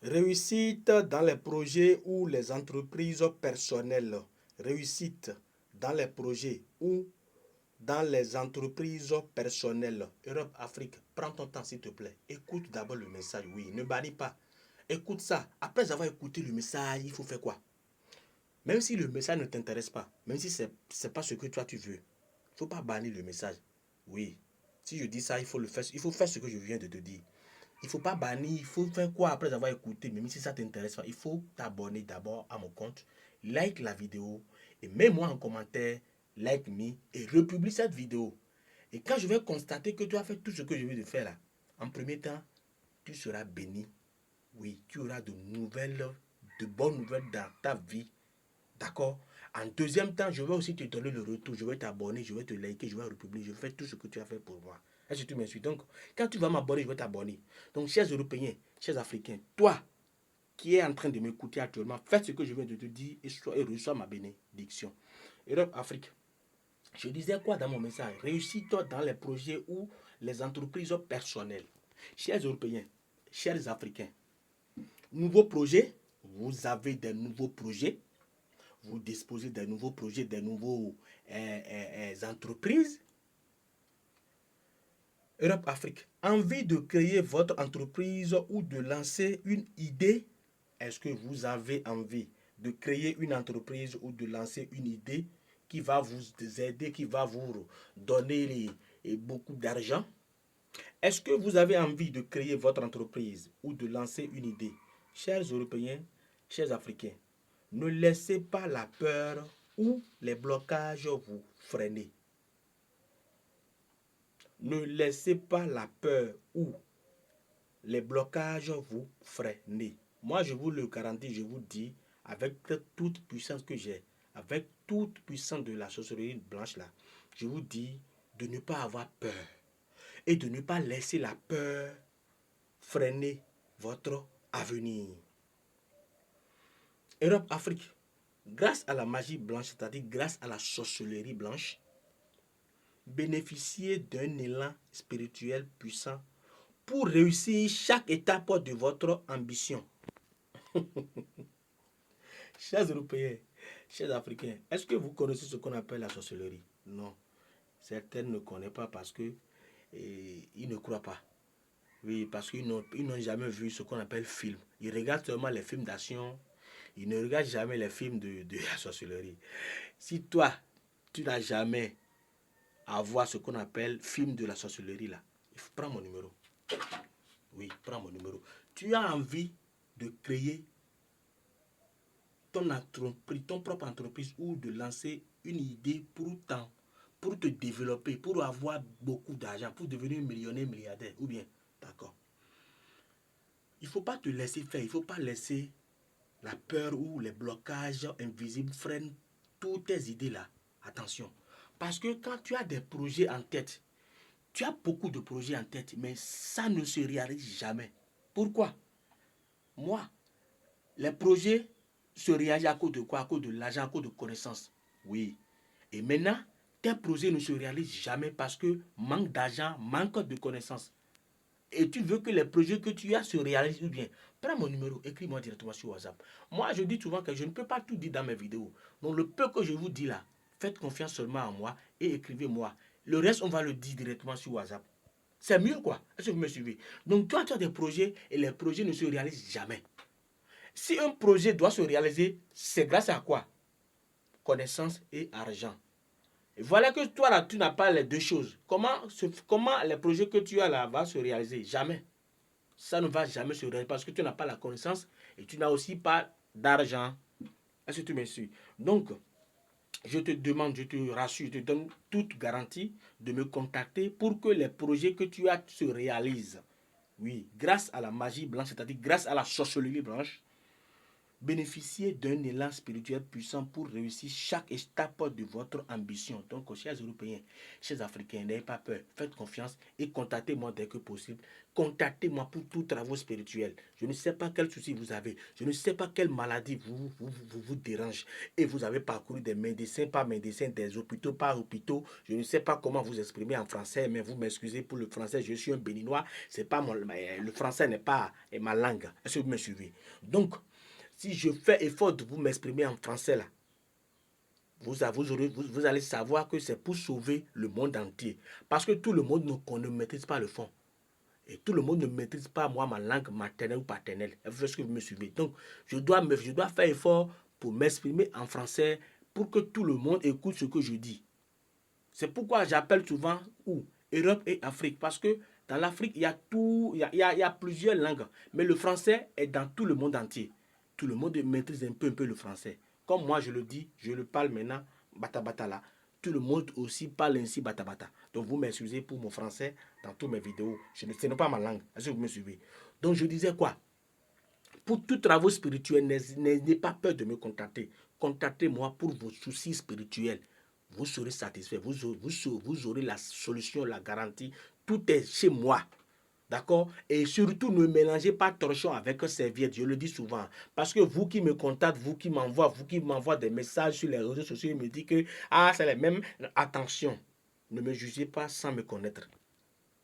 Réussite dans les projets ou les entreprises personnelles. Réussite dans les projets ou dans les entreprises personnelles. Europe, Afrique, prends ton temps s'il te plaît. Écoute d'abord le message, oui, ne bannis pas. Écoute ça. Après avoir écouté le message, il faut faire quoi? Même si le message ne t'intéresse pas, même si c'est pas ce que toi tu veux, il ne faut pas bannir le message. Oui. Si je dis ça, il faut le faire. Il faut faire ce que je viens de te dire. Il ne faut pas bannir, il faut faire quoi après avoir écouté, même si ça t'intéresse pas. Il faut t'abonner d'abord à mon compte, like la vidéo et mets-moi en commentaire, like me et republie cette vidéo. Et quand je vais constater que tu as fait tout ce que je viens de faire là, en premier temps, tu seras béni. Oui, tu auras de bonnes nouvelles dans ta vie. D'accord? En deuxième temps, je vais aussi te donner le retour. Je vais t'abonner, je vais te liker, je vais republier. Je vais faire tout ce que tu as fait pour moi. Est-ce que tu me suis? Donc, quand tu vas m'abonner, je vais t'abonner. Donc, chers Européens, chers Africains, toi qui es en train de m'écouter actuellement, fais ce que je viens de te dire et reçois ma bénédiction. Europe, Afrique. Je disais quoi dans mon message? Réussis-toi dans les projets ou les entreprises personnelles. Chers Européens, chers Africains, nouveaux projets, vous avez des nouveaux projets, vous disposez des nouveaux projets, des nouveaux entreprises. Europe, Afrique, envie de créer votre entreprise ou de lancer une idée? Est-ce que vous avez envie de créer une entreprise ou de lancer une idée qui va vous aider, qui va vous donner beaucoup d'argent? Est-ce que vous avez envie de créer votre entreprise ou de lancer une idée? Chers Européens, chers Africains, ne laissez pas la peur ou les blocages vous freiner. Ne laissez pas la peur ou les blocages vous freiner. Moi, je vous le garantis, je vous dis, avec toute puissance que j'ai, avec toute puissance de la sorcellerie blanche là, je vous dis de ne pas avoir peur et de ne pas laisser la peur freiner votre avenir. Europe, Afrique, grâce à la magie blanche, c'est-à-dire grâce à la sorcellerie blanche, bénéficiez d'un élan spirituel puissant pour réussir chaque étape de votre ambition. Chers Européens, chers Africains, est-ce que vous connaissez ce qu'on appelle la sorcellerie? Non. Certaines ne connaissent pas parce que ils ne croient pas. Oui, parce qu'ils n'ont jamais vu ce qu'on appelle film. Ils regardent seulement les films d'action. Ils ne regardent jamais les films de la sorcellerie. Si toi, tu n'as jamais à voir ce qu'on appelle film de la sorcellerie là, prends mon numéro. Oui, prends mon numéro. Tu as envie de créer ton entreprise, ton propre entreprise ou de lancer une idée pour te développer, pour avoir beaucoup d'argent, pour devenir millionnaire, milliardaire, ou bien, d'accord. Il ne faut pas te laisser faire, il ne faut pas laisser la peur ou les blocages invisibles freinent toutes tes idées là. Attention. Parce que quand tu as des projets en tête, tu as beaucoup de projets en tête, mais ça ne se réalise jamais. Pourquoi? Moi, les projets se réalisent à cause de quoi? À cause de l'argent, à cause de connaissances. Oui. Et maintenant, tes projets ne se réalisent jamais parce que manque d'argent, manque de connaissances. Et tu veux que les projets que tu as se réalisent ou bien. Prends mon numéro, écris-moi directement sur WhatsApp. Moi, je dis souvent que je ne peux pas tout dire dans mes vidéos. Donc, le peu que je vous dis là, faites confiance seulement en moi et écrivez-moi. Le reste, on va le dire directement sur WhatsApp. C'est mieux quoi. Est-ce que vous me suivez? Donc, toi, tu as des projets et les projets ne se réalisent jamais. Si un projet doit se réaliser, c'est grâce à quoi? Connaissance et argent. Et voilà que toi là, tu n'as pas les deux choses. Comment les projets que tu as là vont se réaliser? Jamais. Ça ne va jamais se réaliser parce que tu n'as pas la connaissance et tu n'as aussi pas d'argent. Est-ce que tu me suis? Donc, je te demande, je te rassure, je te donne toute garantie de me contacter pour que les projets que tu as se réalisent. Oui, grâce à la magie blanche, c'est-à-dire grâce à la sorcellerie blanche, Bénéficiez d'un élan spirituel puissant pour réussir chaque étape de votre ambition. Donc, chers Européens, chers Africains, n'ayez pas peur. Faites confiance et contactez-moi dès que possible. Contactez-moi pour tous travaux spirituels. Je ne sais pas quel souci vous avez. Je ne sais pas quelle maladie vous dérange. Et vous avez parcouru des médecins par médecins, des hôpitaux par hôpitaux. Je ne sais pas comment vous exprimer en français, mais vous m'excusez pour le français. Je suis un béninois. C'est pas le français n'est pas ma langue. Est-ce que vous me suivez? Donc, si je fais effort de vous m'exprimer en français là, vous allez savoir que c'est pour sauver le monde entier. Parce que tout le monde ne maîtrise pas le fond. Et tout le monde ne maîtrise pas, moi, ma langue maternelle ou paternelle. Est-ce que vous me suivez? Donc, je dois faire effort pour m'exprimer en français pour que tout le monde écoute ce que je dis. C'est pourquoi j'appelle souvent où Europe et Afrique. Parce que dans l'Afrique, il y a tout, il y a plusieurs langues. Mais le français est dans tout le monde entier. Tout le monde maîtrise un peu le français. Comme moi, je le dis, je le parle maintenant, bata bata là. Tout le monde aussi parle ainsi bata bata. Donc vous m'excusez pour mon français dans toutes mes vidéos. Ce n'est pas ma langue. Est-ce que vous me suivez? Donc je disais quoi? Pour tous travaux spirituels, n'ayez pas peur de me contacter. Contactez-moi pour vos soucis spirituels. Vous serez satisfait. Vous aurez la solution, la garantie. Tout est chez moi. D'accord? Et surtout, ne mélangez pas torchon avec serviette. Je le dis souvent. Parce que vous qui me contactez, vous qui m'envoie des messages sur les réseaux sociaux, me dites que c'est les mêmes. Attention, ne me jugez pas sans me connaître.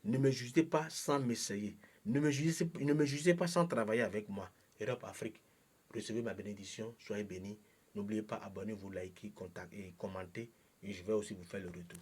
Ne me jugez pas sans m'essayer. Ne me jugez pas sans travailler avec moi. Europe, Afrique, recevez ma bénédiction. Soyez bénis. N'oubliez pas, abonnez-vous, likez, contactez et commentez. Et je vais aussi vous faire le retour.